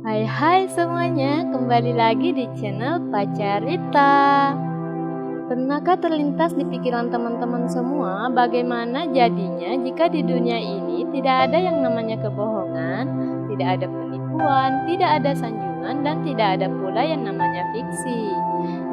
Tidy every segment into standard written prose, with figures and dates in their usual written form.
Hai semuanya, kembali lagi di channel Pacarita. Pernahkah terlintas di pikiran teman-teman semua bagaimana jadinya jika di dunia ini tidak ada yang namanya kebohongan, tidak ada penipuan, tidak ada sanjungan, dan tidak ada pula yang namanya fiksi?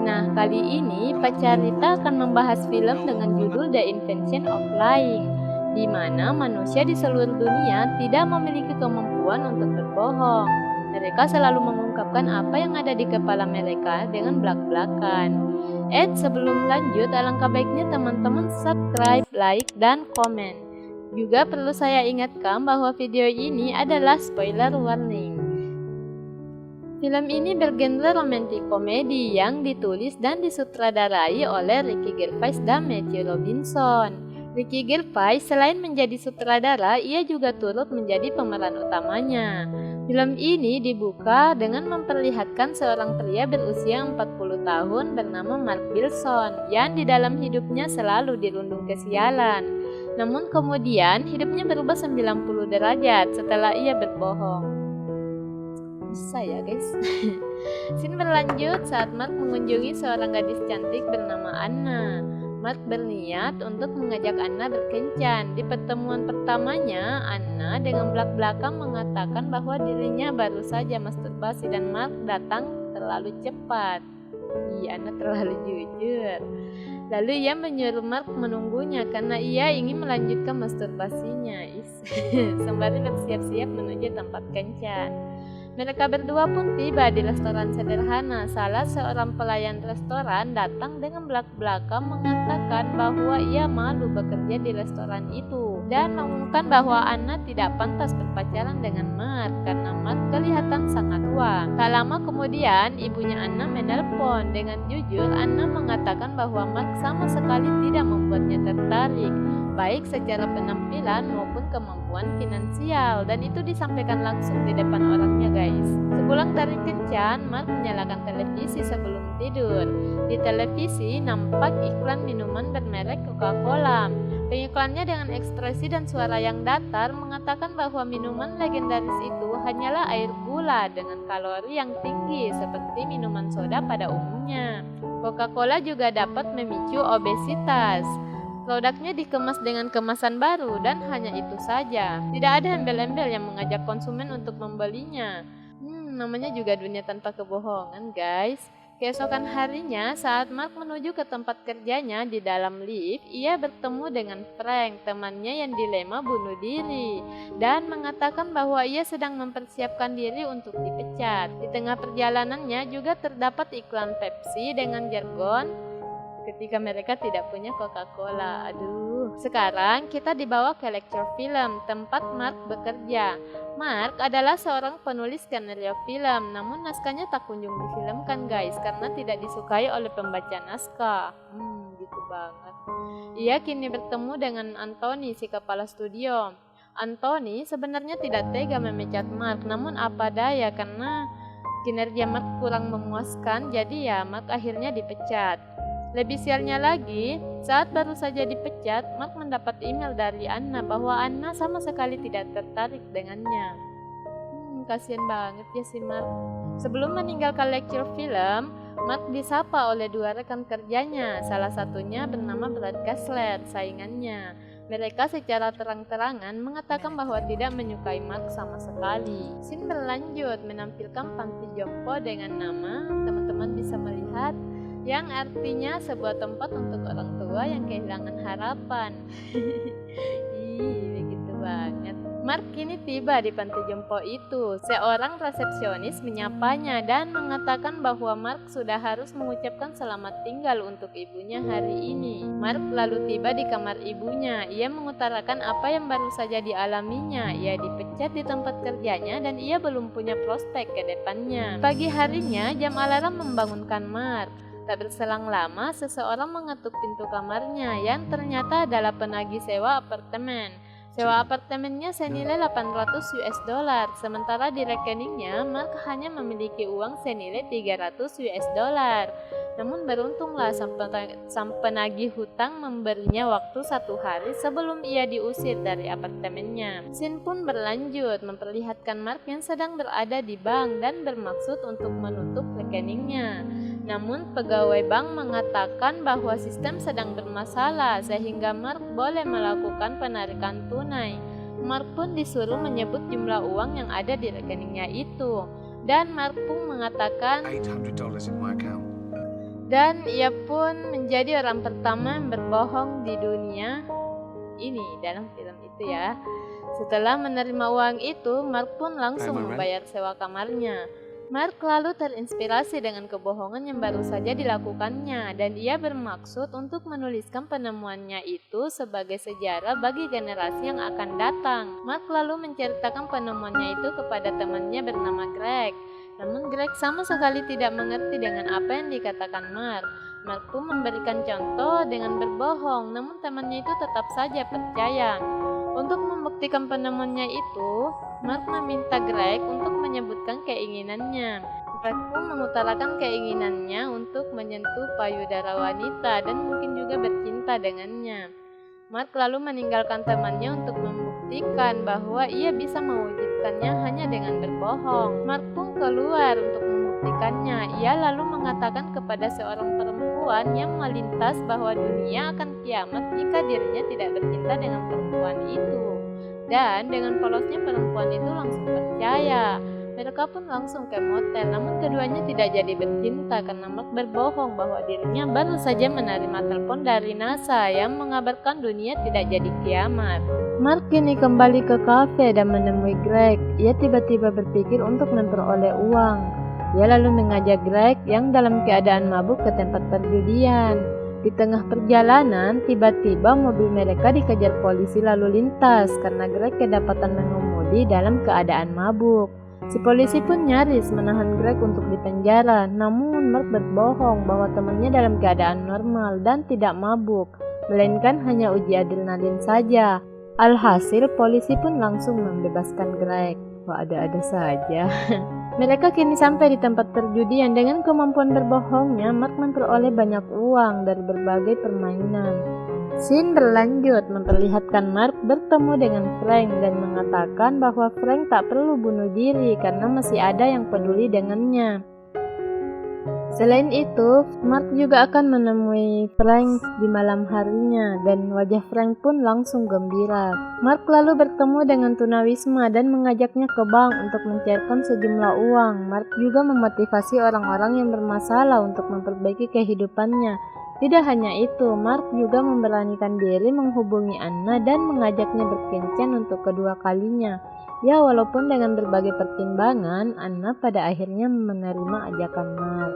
Nah, kali ini Pacarita akan membahas film dengan judul The Invention of Lying, di mana manusia di seluruh dunia tidak memiliki kemampuan untuk berbohong. Mereka selalu mengungkapkan apa yang ada di kepala mereka dengan belak-belakan. Sebelum lanjut, alangkah baiknya teman-teman subscribe, like, dan komen. Juga perlu saya ingatkan bahwa video ini adalah spoiler warning. Film ini bergenre romantic komedi yang ditulis dan disutradarai oleh Ricky Gervais dan Matthew Robinson. Ricky Gervais selain menjadi sutradara, ia juga turut menjadi pemeran utamanya. Film ini dibuka dengan memperlihatkan seorang pria berusia 40 tahun bernama Mark Wilson yang di dalam hidupnya selalu dirundung kesialan. Namun kemudian hidupnya berubah 90 derajat setelah ia berbohong. Bisa ya guys. Scene berlanjut saat Mark mengunjungi seorang gadis cantik bernama Anna. Mark berniat untuk mengajak Anna berkencan. Di pertemuan pertamanya, Anna dengan belak-belakan mengatakan bahwa dirinya baru saja masturbasi dan Mark datang terlalu cepat. Anna terlalu jujur. Lalu ia menyuruh Mark menunggunya karena ia ingin melanjutkan masturbasinya. Sembari bersiap-siap menuju tempat kencan. Mereka berdua pun tiba di restoran sederhana. Salah seorang pelayan restoran datang dengan belak-belakan mengatakan bahwa ia malu bekerja di restoran itu dan mengumumkan bahwa Anna tidak pantas berpacaran dengan Mark karena Mark kelihatan sangat tua. Tak lama kemudian ibunya Anna menelpon. Dengan jujur Anna mengatakan bahwa Mark sama sekali tidak membuatnya tertarik, baik secara penampilan maupun kemampuan finansial, dan itu disampaikan langsung di depan orangnya guys. Sepulang dari kencan, Mark menyalakan televisi sebelum tidur. Di televisi nampak iklan minuman bermerek Coca-Cola. Pengiklannya dengan ekspresi dan suara yang datar mengatakan bahwa minuman legendaris itu hanyalah air gula dengan kalori yang tinggi seperti minuman soda pada umumnya. Coca-Cola juga dapat memicu obesitas. Produknya dikemas dengan kemasan baru dan hanya itu saja. Tidak ada embel-embel yang mengajak konsumen untuk membelinya. Namanya juga dunia tanpa kebohongan guys. Keesokan harinya saat Mark menuju ke tempat kerjanya di dalam lift, ia bertemu dengan Frank, temannya yang dilema bunuh diri, dan mengatakan bahwa ia sedang mempersiapkan diri untuk dipecat. Di tengah perjalanannya juga terdapat iklan Pepsi dengan jargon ketika mereka tidak punya Coca-Cola. Sekarang kita dibawa ke lecture film tempat Mark bekerja. Mark adalah seorang penulis skenario film, namun naskahnya tak kunjung difilmkan guys karena tidak disukai oleh pembaca naskah. Gitu banget. Ia kini bertemu dengan Anthony, si kepala studio. Anthony sebenarnya tidak tega memecat Mark, namun apa daya karena kinerja Mark kurang memuaskan, jadi ya Mark akhirnya dipecat. Lebih sialnya lagi, saat baru saja dipecat, Mark mendapat email dari Anna bahwa Anna sama sekali tidak tertarik dengannya. Kasian banget ya si Mark. Sebelum meninggalkan lecture film, Mark disapa oleh dua rekan kerjanya, salah satunya bernama Brad Kessler, saingannya. Mereka secara terang-terangan mengatakan bahwa tidak menyukai Mark sama sekali. Scene berlanjut menampilkan panti jompo dengan nama, teman-teman bisa melihat, yang artinya sebuah tempat untuk orang tua yang kehilangan harapan. Begitu banget. Mark kini tiba di panti jompo itu. Seorang resepsionis menyapanya dan mengatakan bahwa Mark sudah harus mengucapkan selamat tinggal untuk ibunya hari ini. Mark lalu tiba di kamar ibunya. Ia mengutarakan apa yang baru saja dialaminya. Ia dipecat di tempat kerjanya dan ia belum punya prospek ke depannya. Pagi harinya jam alarm membangunkan Mark. Tak berselang lama, seseorang mengetuk pintu kamarnya yang ternyata adalah penagih sewa apartemen. Sewa apartemennya senilai 800 US dollar, sementara di rekeningnya Mark hanya memiliki uang senilai 300 US dollar. Namun beruntunglah sang penagih hutang memberinya waktu 1 hari sebelum ia diusir dari apartemennya. Scene pun berlanjut memperlihatkan Mark yang sedang berada di bank dan bermaksud untuk menutup rekeningnya. Namun pegawai bank mengatakan bahwa sistem sedang bermasalah sehingga Mark boleh melakukan penarikan tunai. Mark pun disuruh menyebut jumlah uang yang ada di rekeningnya itu. Dan Mark pun mengatakan $800 in my account. dan ia pun menjadi orang pertama yang berbohong di dunia ini dalam film itu ya. Setelah menerima uang itu, Mark pun langsung membayar sewa kamarnya. Mark lalu terinspirasi dengan kebohongan yang baru saja dilakukannya dan ia bermaksud untuk menuliskan penemuannya itu sebagai sejarah bagi generasi yang akan datang. Mark lalu menceritakan penemuannya itu kepada temannya bernama Greg. Namun Greg sama sekali tidak mengerti dengan apa yang dikatakan Mark. Mark pun memberikan contoh dengan berbohong, namun temannya itu tetap saja percaya. Untuk membuktikan penemuannya itu, Mark meminta Greg untuk menyebutkan keinginannya. Greg pun mengutarakan keinginannya untuk menyentuh payudara wanita dan mungkin juga bercinta dengannya. Mark lalu meninggalkan temannya untuk membuktikan bahwa ia bisa mewujudkannya hanya dengan berbohong. Mark pun keluar untuk membuktikannya. Ia lalu mengatakan kepada seorang perempuan yang melintas bahwa dunia akan kiamat jika dirinya tidak bercinta dengan perempuan itu. Dan dengan polosnya perempuan itu langsung percaya. Mereka pun langsung ke motel, namun keduanya tidak jadi bercinta karena Mark berbohong bahwa dirinya baru saja menerima telepon dari NASA yang mengabarkan dunia tidak jadi kiamat. Mark kini kembali ke kafe dan menemui Greg. Ia tiba-tiba berpikir untuk memperoleh uang. Ia lalu mengajak Greg yang dalam keadaan mabuk ke tempat perjudian. Di tengah perjalanan, tiba-tiba mobil mereka dikejar polisi lalu lintas karena Greg kedapatan mengemudi dalam keadaan mabuk. Si polisi pun nyaris menahan Greg untuk dipenjara, namun Mark berbohong bahwa temannya dalam keadaan normal dan tidak mabuk, melainkan hanya uji adrenalin saja. Alhasil polisi pun langsung membebaskan Greg. Wah, ada-ada saja. Mereka kini sampai di tempat perjudian. Dengan kemampuan berbohongnya, Mark memperoleh banyak uang dari berbagai permainan. Scene berlanjut memperlihatkan Mark bertemu dengan Frank dan mengatakan bahwa Frank tak perlu bunuh diri karena masih ada yang peduli dengannya. Selain itu, Mark juga akan menemui Frank di malam harinya dan wajah Frank pun langsung gembira. Mark lalu bertemu dengan tunawisma dan mengajaknya ke bank untuk mencairkan sejumlah uang. Mark juga memotivasi orang-orang yang bermasalah untuk memperbaiki kehidupannya. Tidak hanya itu, Mark juga memberanikan diri menghubungi Anna dan mengajaknya berkencan untuk kedua kalinya. Ya, walaupun dengan berbagai pertimbangan, Anna pada akhirnya menerima ajakan Mark.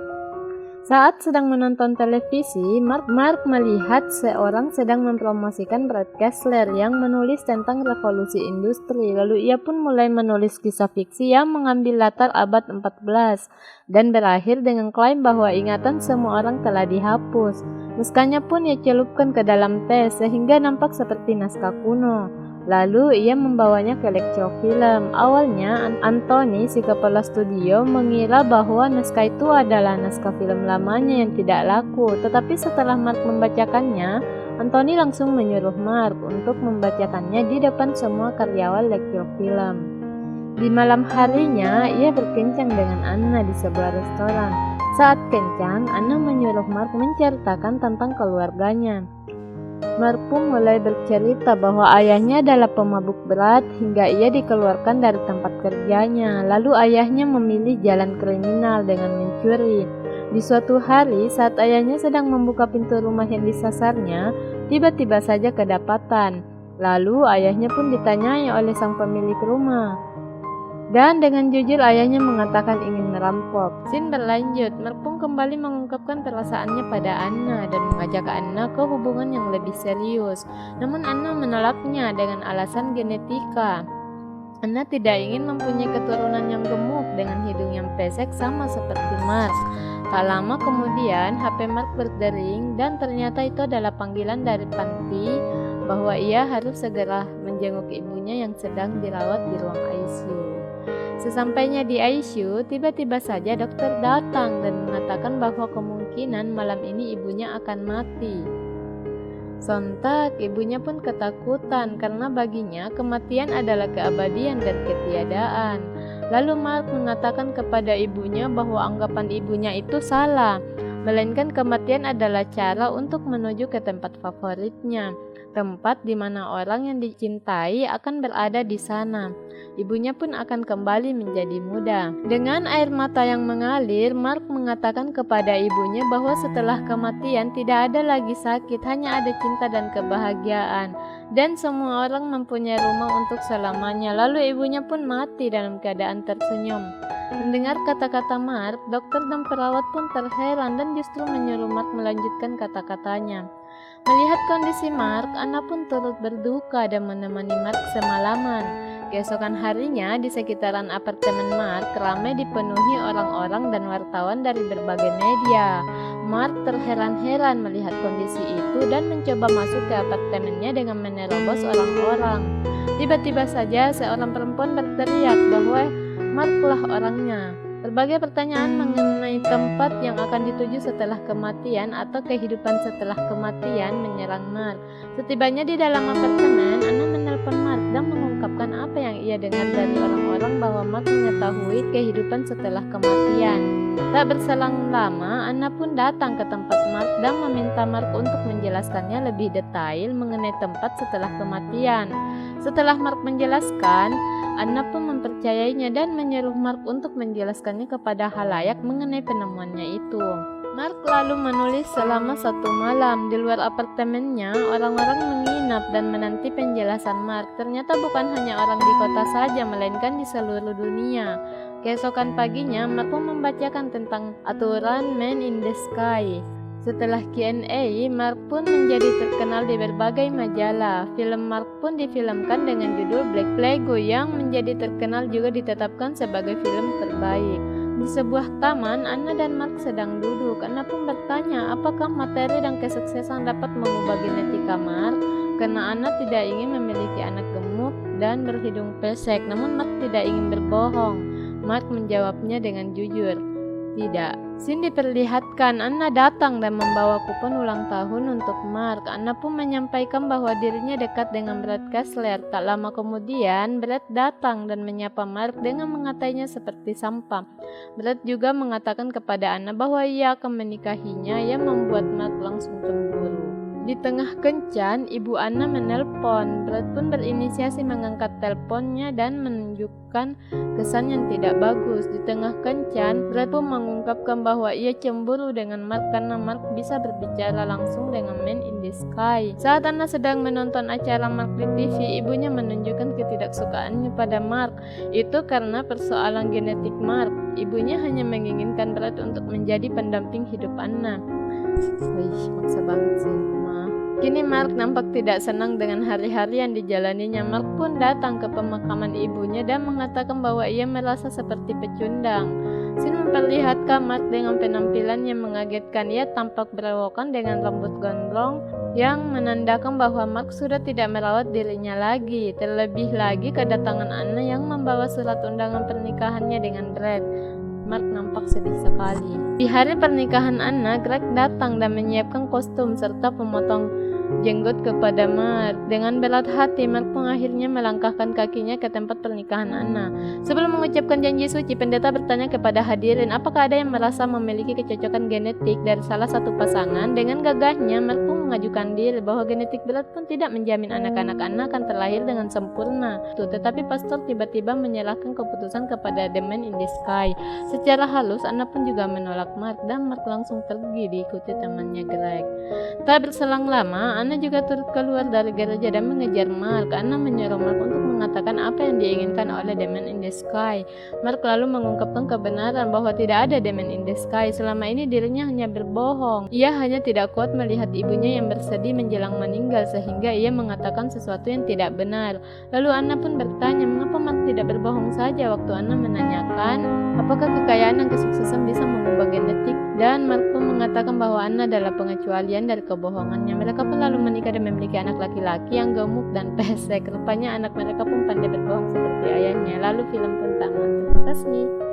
Saat sedang menonton televisi, Mark melihat seorang sedang mempromosikan Brad Kessler yang menulis tentang revolusi industri. Lalu ia pun mulai menulis kisah fiksi yang mengambil latar abad 14 dan berakhir dengan klaim bahwa ingatan semua orang telah dihapus. Naskahnya pun ia celupkan ke dalam teh sehingga nampak seperti naskah kuno. Lalu ia membawanya ke Lectrofilm. Awalnya Anthony, si kepala studio, mengira bahwa naskah itu adalah naskah film lamanya yang tidak laku. Tetapi setelah Mark membacakannya, Anthony langsung menyuruh Mark untuk membacakannya di depan semua karyawan Lectrofilm. Di malam harinya, ia berkencan dengan Anna di sebuah restoran. Saat kencan, Anna menyuruh Mark menceritakan tentang keluarganya. Mark pun mulai bercerita bahwa ayahnya adalah pemabuk berat hingga ia dikeluarkan dari tempat kerjanya. Lalu ayahnya memilih jalan kriminal dengan mencuri. Di suatu hari saat ayahnya sedang membuka pintu rumah yang disasarnya, tiba-tiba saja kedapatan. Lalu ayahnya pun ditanyai oleh sang pemilik rumah. Dan dengan jujur ayahnya mengatakan ingin merampok. Scene berlanjut, Mark pun kembali mengungkapkan perasaannya pada Anna dan mengajak Anna ke hubungan yang lebih serius. Namun Anna menolaknya dengan alasan genetika. Anna tidak ingin mempunyai keturunan yang gemuk dengan hidung yang pesek sama seperti Mark. Tak lama kemudian HP Mark berdering dan ternyata itu adalah panggilan dari panti bahwa ia harus segera menjenguk ibunya yang sedang dirawat di ruang ICU. Sesampainya di ICU, tiba-tiba saja dokter datang dan mengatakan bahwa kemungkinan malam ini ibunya akan mati. Sontak, ibunya pun ketakutan karena baginya kematian adalah keabadian dan ketiadaan. Lalu Mark mengatakan kepada ibunya bahwa anggapan ibunya itu salah, melainkan kematian adalah cara untuk menuju ke tempat favoritnya, tempat di mana orang yang dicintai akan berada di sana. Ibunya pun akan kembali menjadi muda. Dengan air mata yang mengalir, Mark mengatakan kepada ibunya bahwa setelah kematian tidak ada lagi sakit, hanya ada cinta dan kebahagiaan. Dan semua orang mempunyai rumah untuk selamanya. Lalu ibunya pun mati dalam keadaan tersenyum. Mendengar kata-kata Mark, dokter dan perawat pun terheran dan justru menyuruh Mark melanjutkan kata-katanya. Melihat kondisi Mark, Anna pun turut berduka dan menemani Mark semalaman. Keesokan harinya, di sekitaran apartemen Mark ramai dipenuhi orang-orang dan wartawan dari berbagai media. Mark terheran-heran melihat kondisi itu dan mencoba masuk ke apartemennya dengan menerobos orang-orang. Tiba-tiba saja seorang perempuan berteriak bahwa Marklah orangnya. Berbagai pertanyaan mengenai tempat yang akan dituju setelah kematian atau kehidupan setelah kematian menyerang Mark. Setibanya di dalam apartemen, Anna menelpon Mark dan mengungkapkan apa yang ia dengar dari orang-orang bahwa Mark mengetahui kehidupan setelah kematian. Tak berselang lama, Anna pun datang ke tempat Mark dan meminta Mark untuk menjelaskannya lebih detail mengenai tempat setelah kematian. Setelah Mark menjelaskan, Anna pun mempercayainya dan menyuruh Mark untuk menjelaskannya kepada halayak mengenai penemuannya itu. Mark lalu menulis selama 1 malam. Di luar apartemennya, orang-orang menginap dan menanti penjelasan Mark. Ternyata bukan hanya orang di kota saja, melainkan di seluruh dunia. Keesokan paginya, Mark pun membacakan tentang aturan Man in the Sky. Setelah Q&A, Mark pun menjadi terkenal di berbagai majalah. Film Mark pun difilmkan dengan judul Black Lego yang menjadi terkenal juga ditetapkan sebagai film terbaik. Di sebuah taman, Anna dan Mark sedang duduk. Anna pun bertanya apakah materi dan kesuksesan dapat mengubah genetika Mark, karena Anna tidak ingin memiliki anak gemuk dan berhidung pesek, namun Mark tidak ingin berbohong. Mark menjawabnya dengan jujur, "Tidak." Scene diperlihatkan Anna datang dan membawa kupon ulang tahun untuk Mark. Anna pun menyampaikan bahwa dirinya dekat dengan Brad Kessler. Tak lama kemudian, Brad datang dan menyapa Mark dengan mengatainya seperti sampah. Brad juga mengatakan kepada Anna bahwa ia akan menikahinya, yang membuat Mark langsung cemburu. Di tengah kencan, ibu Anna menelpon. Brad pun berinisiasi mengangkat teleponnya dan menunjukkan kesan yang tidak bagus. Di tengah kencan, Brad pun mengungkapkan bahwa ia cemburu dengan Mark karena Mark bisa berbicara langsung dengan Man in the Sky. Saat Anna sedang menonton acara Mark di TV, ibunya menunjukkan ketidaksukaannya pada Mark. Itu karena persoalan genetik Mark. Ibunya hanya menginginkan Brad untuk menjadi pendamping hidup Anna. Maksa banget sih. Kini Mark nampak tidak senang dengan hari-hari yang dijalaninya. Mark pun datang ke pemakaman ibunya dan mengatakan bahwa ia merasa seperti pecundang. Scene memperlihatkan Mark dengan penampilan yang mengagetkan. Ia tampak berewokan dengan rambut gondrong yang menandakan bahwa Mark sudah tidak merawat dirinya lagi. Terlebih lagi kedatangan Anna yang membawa surat undangan pernikahannya dengan Brad. Mark nampak sedih sekali. Di hari pernikahan Anna, Greg datang dan menyiapkan kostum serta pemotong jenggot kepada Mark. Dengan berat hati, Mark pun akhirnya melangkahkan kakinya ke tempat pernikahan Anna. Sebelum mengucapkan janji suci, pendeta bertanya kepada hadirin apakah ada yang merasa memiliki kecocokan genetik dari salah satu pasangan. Dengan gagahnya, Mark pun mengajukan diri bahwa genetik berat pun tidak menjamin anak-anak Anna akan terlahir dengan sempurna. Tetapi pastor tiba-tiba menyerahkan keputusan kepada The Man in the Sky. Secara halus, Anna pun juga menolak Mark dan Mark langsung pergi diikuti temannya Greg. Tak berselang lama, Anna juga turut keluar dari gereja dan mengejar Mark. Anna menyuruh Mark untuk mengatakan apa yang diinginkan oleh The Man in the Sky. Mark lalu mengungkapkan kebenaran bahwa tidak ada The Man in the Sky. Selama ini dirinya hanya berbohong. Ia hanya tidak kuat melihat ibunya yang bersedih menjelang meninggal sehingga ia mengatakan sesuatu yang tidak benar. Lalu Anna pun bertanya mengapa Mark tidak berbohong saja. Waktu Anna menanyakan apakah kekayaan dan kesuksesan bisa mengubah genetik, Dan Mark pun mengatakan bahwa Anna adalah pengecualian dari kebohongannya. Mereka pun lalu menikah dan memiliki anak laki-laki yang gemuk dan pesek. Rupanya anak mereka pun pandai berbohong seperti ayahnya. Lalu film pun tamat. Terima kasih.